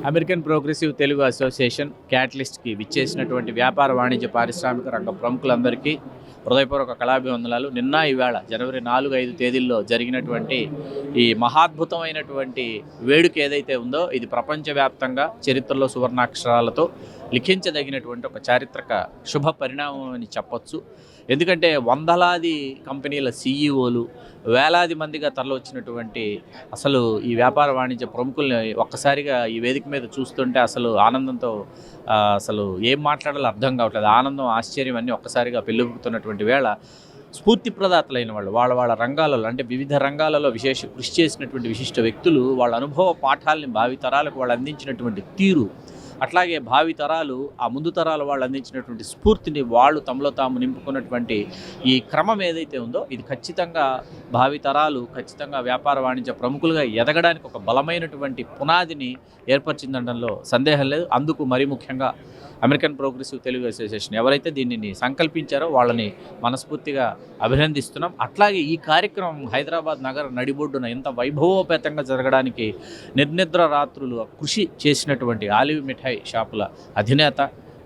American progressive Telugu association క్యాటలిస్ట్కి విచ్చేసినటువంటి వ్యాపార వాణిజ్య పారిశ్రామిక రంగ ప్రముఖులందరికీ హృదయపూర్వక కళాభివందనాలు. నిన్న ఈవేళ జనవరి 4-5 తేదీల్లో జరిగినటువంటి ఈ మహాద్భుతమైనటువంటి వేడుక ఏదైతే ఉందో ఇది ప్రపంచవ్యాప్తంగా చరిత్రలో సువర్ణాక్షరాలతో లిఖించదగినటువంటి ఒక చారిత్రక శుభ పరిణామం అని చెప్పొచ్చు. ఎందుకంటే వందలాది కంపెనీల సీఈఓలు, వేలాది మందిగా తరలివచ్చినటువంటి అసలు ఈ వ్యాపార వాణిజ్య ప్రముఖుల్ని ఒక్కసారిగా ఈ వేదిక మీద చూస్తుంటే అసలు ఆనందంతో అసలు ఏం మాట్లాడాలో అర్థం కావట్లేదు. ఆనందం, ఆశ్చర్యం అన్నీ ఒక్కసారిగా పెళ్ళిపుతున్నటువంటి వేళ స్ఫూర్తి ప్రదాతలైన వాళ్ళు వాళ్ళ రంగాలలో అంటే వివిధ రంగాలలో విశేష కృషి చేసినటువంటి విశిష్ట వ్యక్తులు వాళ్ళ అనుభవ పాఠాలని భావితరాలకు వాళ్ళు అందించినటువంటి తీరు, అట్లాగే భావితరాలు ఆ ముందు తరాల వాళ్ళు అందించినటువంటి స్ఫూర్తిని వాళ్ళు తమలో తాము నింపుకున్నటువంటి ఈ క్రమం ఏదైతే ఉందో ఇది ఖచ్చితంగా భావితరాలు ఖచ్చితంగా వ్యాపార వాణిజ్య ప్రముఖులుగా ఎదగడానికి ఒక బలమైనటువంటి పునాదిని ఏర్పరిచిందనడంలో సందేహం లేదు. అందుకు మరీ ముఖ్యంగా అమెరికన్ ప్రోగ్రెసివ్ తెలుగు అసోసియేషన్ ఎవరైతే దీనిని సంకల్పించారో వాళ్ళని మనస్ఫూర్తిగా అభినందిస్తున్నాం. అట్లాగే ఈ కార్యక్రమం హైదరాబాద్ నగర నడిబొడ్డున ఎంత వైభవోపేతంగా జరగడానికి నిర్నిద్ర రాత్రులు కృషి చేసినటువంటి ఆలివ్ మిఠాయి షాపుల అధినేత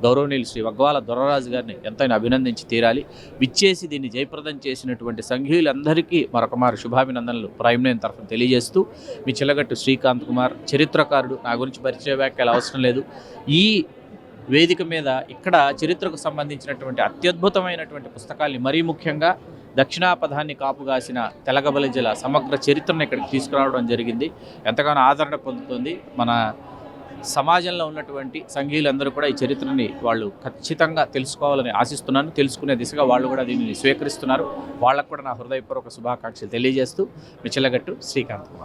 గౌరవనీయులు శ్రీ వగ్వాల దొరరాజు గారిని ఎంతైనా అభినందించి తీరాలి. విచ్చేసి దీన్ని జయప్రదం చేసినటువంటి సంఘీయులందరికీ మరొకమారు శుభాభినందనలు ప్రైమ్ నైన్ తరఫున తెలియజేస్తూ మీ చిల్లగట్టు శ్రీకాంత్ కుమార్, చరిత్రకారుడు. నా గురించి పరిచయ వ్యాఖ్యలు అవసరం లేదు. ఈ వేదిక మీద ఇక్కడ చరిత్రకు సంబంధించినటువంటి అత్యద్భుతమైనటువంటి పుస్తకాల్ని, మరీ ముఖ్యంగా దక్షిణాపథాన్ని కాపుగాసిన తెలగబలిజల సమగ్ర చరిత్రను ఇక్కడికి తీసుకురావడం జరిగింది. ఎంతగానో ఆదరణ పొందుతుంది. మన సమాజంలో ఉన్నటువంటి సంఘీయులందరూ కూడా ఈ చరిత్రని వాళ్ళు ఖచ్చితంగా తెలుసుకోవాలని ఆశిస్తున్నాను. తెలుసుకునే దిశగా వాళ్ళు కూడా దీనిని స్వీకరిస్తున్నారు. వాళ్ళకు కూడా నా హృదయపూర్వక శుభాకాంక్షలు తెలియజేస్తూ మీ చిల్లగట్టు శ్రీకాంత్ కుమార్.